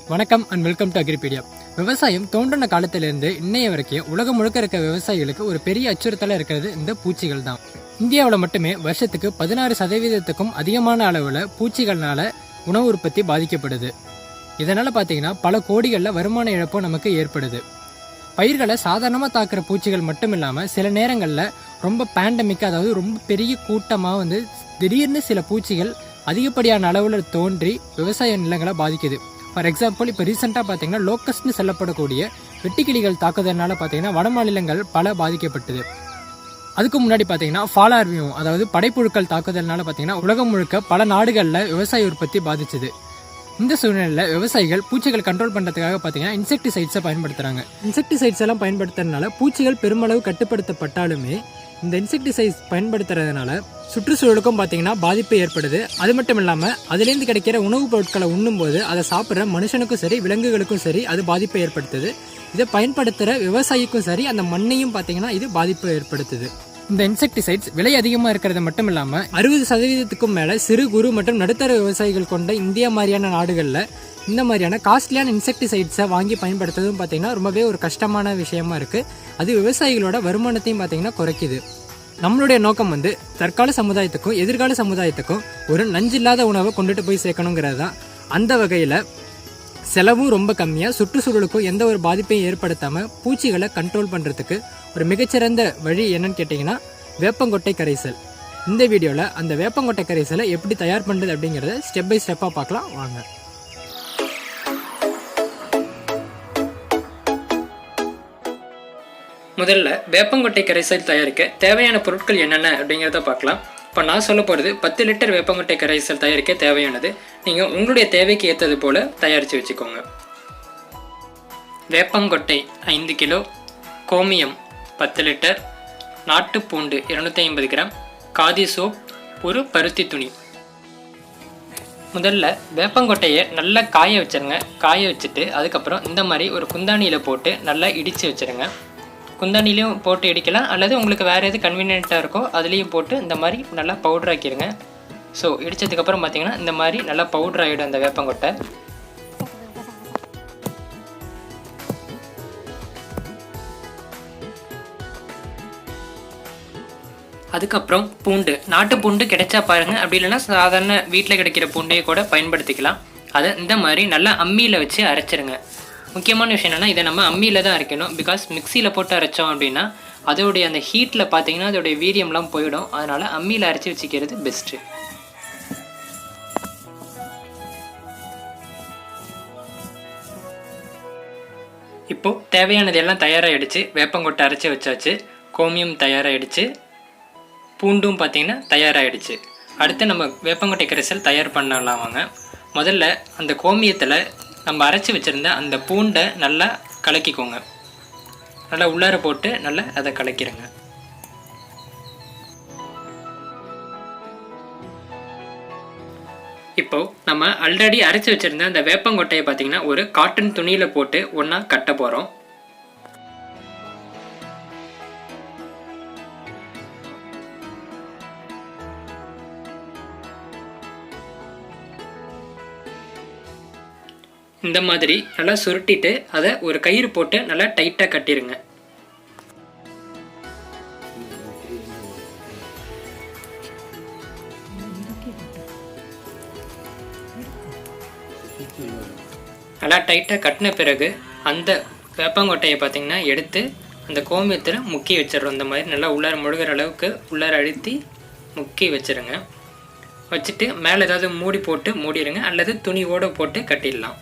வணக்கம் and welcome to Agri Pedia. விவசாயம் தோன்றின காலத்திலிருந்து இன்னைய வரைக்கும் உலகம் முழுக்க இருக்க விவசாயிகளுக்கு ஒரு பெரிய அச்சுறுத்தலாக இருக்கிறது இந்த பூச்சிகள் தான். இந்தியாவில் மட்டுமே வருஷத்துக்கு 16% அதிகமான அளவில் பூச்சிகள்னால உணவு உற்பத்தி பாதிக்கப்படுது. இதனால் பார்த்தீங்கன்னா பல கோடிகளில் வருமான இழப்பும் நமக்கு ஏற்படுது. பயிர்களை சாதாரணமாக தாக்குற பூச்சிகள் மட்டும் இல்லாமல் சில நேரங்களில் ரொம்ப பேண்டமிக், அதாவது ரொம்ப பெரிய கூட்டமாக திடீர்னு சில பூச்சிகள் அதிகப்படியான அளவில் தோன்றி விவசாய நிலங்களை பாதிக்குது. ஃபார் எக்ஸாம்பிள், இப்போ ரீசெண்டாக பார்த்தீங்கன்னா லோக்கஸ்ட்னு சொல்லப்படக்கூடிய வெட்டுக்கிளிகள் தாக்குதல்னால பார்த்தீங்கன்னா வட மாநிலங்கள் பல பாதிக்கப்பட்டது. அதுக்கு முன்னாடி பார்த்தீங்கன்னா ஃபாலார்வியம், அதாவது படைப்புழுக்கள் தாக்குதல்னால பார்த்தீங்கன்னா உலகம் முழுக்க பல நாடுகளில் விவசாய உற்பத்தி பாதிச்சுது. இந்த சூழ்நிலையில் விவசாயிகள் பூச்சிகள் கண்ட்ரோல் பண்ணுறதுக்காக பார்த்தீங்கன்னா இன்செக்டிசைட்ஸை பயன்படுத்துகிறாங்க. இன்செக்டிசைட்ஸ் எல்லாம் பயன்படுத்துறதுனால பூச்சிகள் பெருமளவு கட்டுப்படுத்தப்பட்டாலுமே இந்த இன்செக்டிசைட்ஸ் பயன்படுத்துறதுனால சுற்றுச்சூழலுக்கும் பார்த்தீங்கன்னா பாதிப்பு ஏற்படுது. அது மட்டும் இல்லாமல் அதுலேருந்து கிடைக்கிற உணவுப் பொருட்களை உண்ணும்போது அதை சாப்பிட்ற மனுஷனுக்கும் சரி விலங்குகளுக்கும் சரி அது பாதிப்பை ஏற்படுத்துது. இதை பயன்படுத்துகிற விவசாயிக்கும் சரி அந்த மண்ணையும் பார்த்தீங்கன்னா இது பாதிப்பு ஏற்படுத்துது. இந்த இன்செக்டிசைட்ஸ் விலை அதிகமாக இருக்கிறது மட்டும் இல்லாமல் 60% மேலே சிறு குறு மற்றும் நடுத்தர விவசாயிகள் கொண்ட இந்தியா மாதிரியான நாடுகளில் இந்த மாதிரியான காஸ்ட்லியான இன்செக்டிசைட்ஸை வாங்கி பயன்படுத்துறதும் பார்த்தீங்கன்னா ரொம்பவே ஒரு கஷ்டமான விஷயமா இருக்குது. அது விவசாயிகளோட வருமானத்தையும் பார்த்தீங்கன்னா குறைக்குது. நம்மளுடைய நோக்கம் தற்கால சமுதாயத்துக்கும் எதிர்கால சமுதாயத்துக்கும் ஒரு நஞ்சில்லாத உணவை கொண்டுட்டு போய் சேர்க்கணுங்கிறது தான். அந்த வகையில் செலவும் ரொம்ப கம்மியாக சுற்றுச்சூழலுக்கும் எந்த ஒரு பாதிப்பையும் ஏற்படுத்தாமல் பூச்சிகளை கண்ட்ரோல் பண்ணுறதுக்கு ஒரு மிகச்சிறந்த வழி என்னன்னு கேட்டிங்கன்னா வேப்பங்கொட்டை கரைசல். இந்த வீடியோவில் அந்த வேப்பங்கொட்டை கரைசலை எப்படி தயார் பண்ணுறது அப்படிங்கிறத ஸ்டெப் பை ஸ்டெப்பாக பார்க்கலாம் வாங்க. முதல்ல வேப்பங்கொட்டை கரைசல் தயாரிக்க தேவையான பொருட்கள் என்னென்ன அப்படிங்கிறத பார்க்கலாம். இப்போ நான் சொல்ல போகிறது 10 லிட்டர் வேப்பங்கொட்டை கரைசல் தயாரிக்க தேவையானது. நீங்கள் உங்களுடைய தேவைக்கு ஏற்றது போல் தயாரித்து வச்சுக்கோங்க. வேப்பங்கொட்டை 5 கிலோ, கோமியம் 10 லிட்டர், நாட்டுப்பூண்டு 250 கிராம், காதி சோப், ஒரு பருத்தி துணி. முதல்ல வேப்பங்கொட்டையை நல்லா காய வச்சுருங்க. காய வச்சுட்டு அதுக்கப்புறம் இந்த மாதிரி ஒரு குந்தாணியில் போட்டு நல்லா இடித்து வச்சுருங்க. குந்தாணிலையும் போட்டு இடிக்கலாம், அல்லது உங்களுக்கு வேறு எது கன்வீனியண்ட்டாக இருக்கோ அதுலேயும் போட்டு இந்த மாதிரி நல்லா பவுடர் ஆக்கிடுங்க. ஸோ இடித்ததுக்கப்புறம் பார்த்திங்கன்னா இந்த மாதிரி நல்லா பவுடர் ஆகிடும் அந்த வேப்பங்கொட்டை. அதுக்கப்புறம் பூண்டு, நாட்டு பூண்டு கிடைச்சா பாருங்கள், அப்படி இல்லைன்னா சாதாரண வீட்டில் கிடைக்கிற பூண்டையே கூட பயன்படுத்திக்கலாம். அதை இந்த மாதிரி நல்லா அம்மியில் வச்சு அரைச்சிருங்க. முக்கியமான விஷயம் என்னென்னா இதை நம்ம அம்மியில் தான் அரைக்கணும். பிகாஸ் மிக்சியில் போட்டு அரைச்சோம் அப்படின்னா அதோடைய அந்த ஹீட்டில் பார்த்தீங்கன்னா அதோடைய வீரியம்லாம் போயிடும். அதனால் அம்மியில் அரைச்சி வச்சுக்கிறது பெஸ்ட்டு. இப்போது தேவையானது எல்லாம் தயாராகிடுச்சு. வேப்பங்கொட்டை அரைச்சி வச்சாச்சு, கோமியம் தயாராகிடுச்சு, பூண்டும் பார்த்திங்கன்னா தயாராகிடுச்சு. அடுத்து நம்ம வேப்பங்கொட்டை கரைசல் தயார் பண்ணலாம் வாங்க. முதல்ல அந்த கோமியத்தில் நம்ம அரைச்சி வச்சுருந்த அந்த பூண்டை நல்லா கலக்கிக்கோங்க. நல்லா உள்ளார போட்டு நல்லா அதை கலக்கிடுங்க. இப்போது நம்ம ஆல்ரெடி அரைச்சி வச்சுருந்த அந்த வேப்பங்கொட்டையை பார்த்திங்கன்னா ஒரு காட்டன் துணியில் போட்டு ஒன்றா கட்ட போகிறோம். இந்த மாதிரி நல்லா சுருட்டிட்டு அதை ஒரு கயிறு போட்டு நல்லா டைட்டாக கட்டிடுங்க. நல்லா டைட்டாக கட்டின பிறகு அந்த வேப்பங்கொட்டையை பார்த்திங்கன்னா எடுத்து அந்த கோமியத்தில் முக்கி வச்சிடுறோம். இந்த மாதிரி நல்லா உள்ளார முழுகிற அளவுக்கு உள்ளார அழுத்தி முக்கி வச்சுருங்க. வச்சுட்டு மேலே ஏதாவது மூடி போட்டு மூடிடுங்க, அல்லது துணியோடு போட்டு கட்டிடலாம்.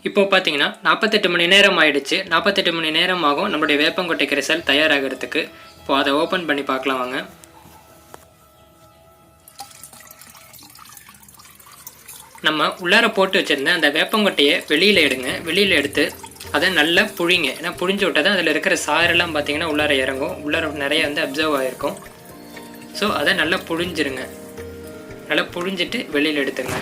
இப்போ பார்த்தீங்கன்னா 48 மணி நேரம் ஆகிடுச்சு. 48 மணி நேரம் ஆகும் நம்மளுடைய வேப்பங்கொட்டை கரைசல் தயாராகிறதுக்கு. இப்போ அதை ஓப்பன் பண்ணி பார்க்கலாம் வாங்க. நம்ம உள்ளார போட்டு வச்சுருந்த அந்த வேப்பங்கொட்டையை வெளியில் எடுங்க. வெளியில் எடுத்து அதை நல்லா புழிங்க. ஏன்னா புழிஞ்சு விட்டால் தான் அதில் இருக்கிற சாரெல்லாம் பார்த்தீங்கன்னா உள்ளார இறங்கும். உள்ளார நிறைய அப்சர்வ் ஆகிருக்கும். ஸோ அதை நல்லா புழிஞ்சிருங்க. நல்லா புழிஞ்சிட்டு வெளியில் எடுத்துங்க.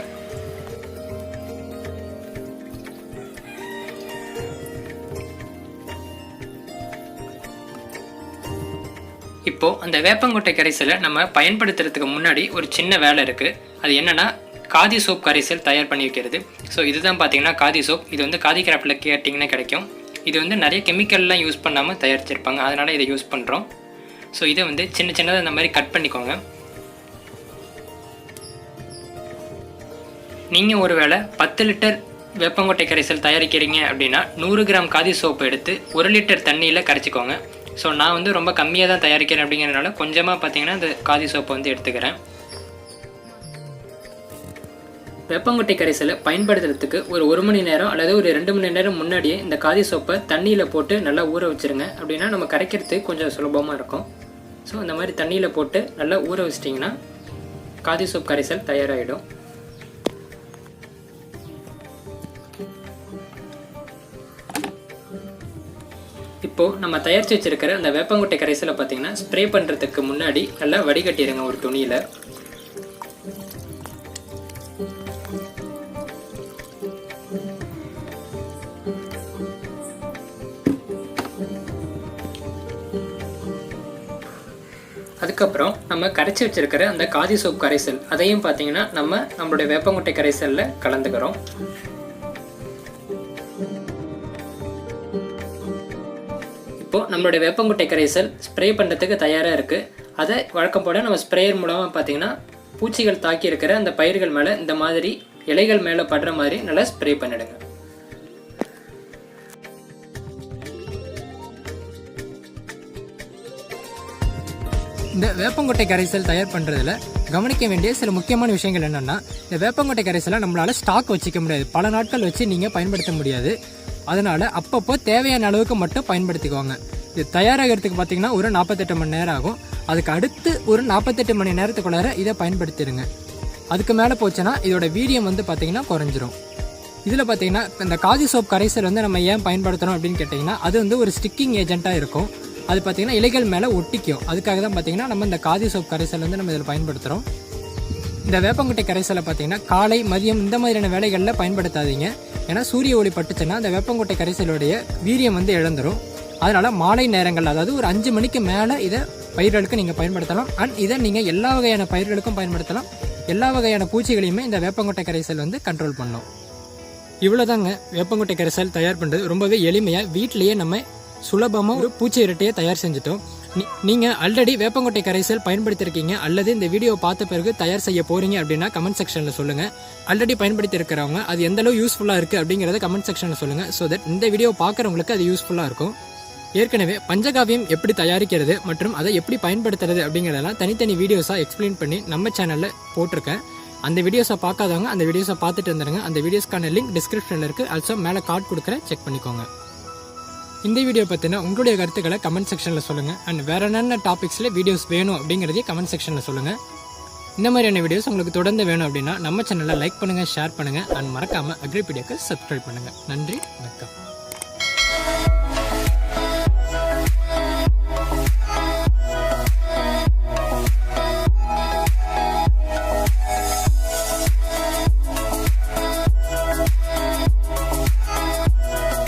இப்போ இப்போது அந்த வேப்பங்கொட்டை கரைசலை நம்ம பயன்படுத்துறதுக்கு முன்னாடி ஒரு சின்ன வேலை இருக்குது. அது என்னென்னா காதி சோப் கரைசல் தயார் பண்ணி வைக்கிறது. ஸோ இதுதான் பார்த்தீங்கன்னா காதி சோப். இது வந்து காதி கிராஃப்டில் கேட்டிங்கன்னா கிடைக்கும். இது வந்து நிறைய கெமிக்கல்லாம் யூஸ் பண்ணாமல் தயாரிச்சிருப்பாங்க, அதனால் இதை யூஸ் பண்ணுறோம். ஸோ இதை வந்து சின்ன சின்னதாக இந்த மாதிரி கட் பண்ணிக்கோங்க. நீங்கள் ஒரு வேளை 10 லிட்டர் வேப்பங்கொட்டை கரைசல் தயாரிக்கிறீங்க அப்படின்னா 100 கிராம் காதி சோப்பு எடுத்து 1 லிட்டர் தண்ணியில் கரைச்சிக்கோங்க. ஸோ நான் வந்து ரொம்ப கம்மியாக தான் தயாரிக்கிறேன் அப்படிங்கிறதுனால கொஞ்சமாக பார்த்தீங்கன்னா இந்த காதி சோப்பை வந்து எடுத்துக்கிறேன். வேப்பங்கொட்டை கரைசலை பயன்படுத்துறதுக்கு ஒரு மணி நேரம் அல்லது ஒரு 2 மணி நேரம் முன்னாடியே இந்த காதி சோப்பை தண்ணியில் போட்டு நல்லா ஊற வச்சுருங்க. அப்படின்னா நம்ம கரைக்கிறதுக்கு கொஞ்சம் சுலபமாக இருக்கும். ஸோ இந்த மாதிரி தண்ணியில் போட்டு நல்லா ஊற வச்சிட்டிங்கன்னா காதி சோப் கரைசல் தயாராகிடும். இப்போது நம்ம தயாரித்து வச்சுருக்கிற அந்த வேப்பங்கொட்டை கரைசலை பார்த்திங்கன்னா ஸ்ப்ரே பண்ணுறதுக்கு முன்னாடி நல்லா வடிகட்டிடுங்க ஒரு துணியில். அதுக்கப்புறம் நம்ம கரைச்சி வச்சுருக்கிற அந்த காதி சோப் கரைசல் அதையும் பார்த்திங்கன்னா நம்மளுடைய வேப்பங்கொட்டை கரைசலில் கலந்துக்கிறோம். இப்போது நம்மளுடைய வேப்பங்கொட்டை கரைசல் ஸ்ப்ரே பண்ணுறதுக்கு தயாராக இருக்குது. அதை வழக்கம் போல் நம்ம ஸ்ப்ரேயர் மூலமாக பார்த்திங்கன்னா பூச்சிகள் தாக்கி இருக்கிற அந்த பயிர்கள் மேலே இந்த மாதிரி இலைகள் மேலே படுற மாதிரி நல்லா ஸ்ப்ரே பண்ணிடுங்க. இந்த வேப்பங்கொட்டை கரைசல் தயார் பண்ணுறதுல கவனிக்க வேண்டிய சில முக்கியமான விஷயங்கள் என்னென்னா, இந்த வேப்பங்கொட்டை கரைசலை நம்மளால் ஸ்டாக் வச்சுக்க முடியாது, பல நாட்கள் வச்சு நீங்கள் பயன்படுத்த முடியாது. அதனால் அப்பப்போ தேவையான அளவுக்கு மட்டும் பயன்படுத்திக்குவாங்க. இது தயாராகிறதுக்கு பார்த்திங்கன்னா ஒரு 48 மணி நேரம் ஆகும். அதுக்கு அடுத்து ஒரு 48 மணி நேரத்துக்குள்ளார இதை பயன்படுத்திடுங்க. அதுக்கு மேலே போச்சுன்னா இதோட வீரியம் வந்து பார்த்திங்கன்னா குறைஞ்சிரும். இதில் பார்த்திங்கன்னா இந்த காதி சோப் கரைசல் வந்து நம்ம ஏன் பயன்படுத்தணும் அப்படின்னு கேட்டிங்கன்னா, அது வந்து ஒரு ஸ்டிக்கிங் ஏஜென்ட்டாக இருக்கும். அது பார்த்திங்கன்னா இலைகள் மேலே ஒட்டிக்கும். அதுக்காக தான் பார்த்திங்கன்னா நம்ம இந்த காதி சோப் கரைசல் வந்து நம்ம இதில் பயன்படுத்துகிறோம். இந்த வேப்பங்கொட்டை கரைசலை பார்த்திங்கன்னா காலை மதியம் இந்த மாதிரியான வேலைகளில் பயன்படுத்தாதீங்க. ஏன்னா சூரிய ஒளி பட்டுச்சுன்னா அந்த வேப்பங்கொட்டை கரைசலுடைய வீரியம் வந்து இழந்துடும். அதனால் மாலை நேரங்கள், அதாவது ஒரு 5 மணிக்கு மேலே இதை பயிர்களுக்கு நீங்கள் பயன்படுத்தலாம். அண்ட் இதை நீங்கள் எல்லா வகையான பயிர்களுக்கும் பயன்படுத்தலாம். எல்லா வகையான பூச்சிகளையுமே இந்த வேப்பங்கொட்டை கரைசல் வந்து கண்ட்ரோல் பண்ணும். இவ்வளோதாங்க வேப்பங்கொட்டை கரைசல் தயார் பண்ணுறது. ரொம்பவே எளிமையாக வீட்டிலேயே நம்ம சுலபமாக ஒரு பூச்சி இரட்டையை தயார் செஞ்சுட்டோம். நீங்கள் ஆல்ரெடி வேப்பங்கொட்டை கரைசல் பயன்படுத்தியிருக்கீங்க அல்லது இந்த வீடியோவை பார்த்த பிறகு தயார் செய்ய போகிறீங்க அப்படின்னா கமெண்ட் செக்ஷனில் சொல்லுங்கள். ஆல்ரெடி பயன்படுத்தி இருக்கிறவங்க அது எந்தளவு யூஸ்ஃபுல்லாக இருக்குது அப்படிங்கிறத கமெண்ட் செக்ஷனில் சொல்லுங்கள். ஸோ தட் இந்த வீடியோ பார்க்குறவங்களுக்கு அது யூஸ்ஃபுல்லாக இருக்கும். ஏற்கனவே பஞ்சகாவியம் எப்படி தயாரிக்கிறது மற்றும் அதை எப்படி பயன்படுத்துறது அப்படிங்கிறதெல்லாம் தனித்தனி வீடியோஸாக எக்ஸ்பிளைன் பண்ணி நம்ம சேனலில் போட்டிருக்கேன். அந்த வீடியோஸை பார்க்காதவங்க அந்த வீடியோஸை பார்த்துட்டு வந்துடுங்க. அந்த வீடியோஸ்க்கான லிங்க் டிஸ்கிரிப்ஷனில் இருக்குது. ஆல்சோ மேலே கார்டு கொடுக்குறேன், செக் பண்ணிக்கோங்க. இந்த வீடியோ பற்றின உங்களுடைய கருத்துக்களை கமெண்ட் செக்ஷனில் சொல்லுங்கள். அண்ட் வேறு என்னென்ன டாபிக்ஸில் வீடியோஸ் வேணும் அப்படிங்கிறதையும் கமெண்ட் செக்ஷனில் சொல்லுங்கள். இந்த மாதிரியான வீடியோஸ் உங்களுக்கு தொடர்ந்து வேணும் அப்படின்னா நம்ம சேனலை லைக் பண்ணுங்கள், ஷேர் பண்ணுங்கள். அண்ட் மறக்காமல் அக்ரி பீடியாக்கு சப்ஸ்கிரைப் பண்ணுங்கள். நன்றி, வணக்கம்.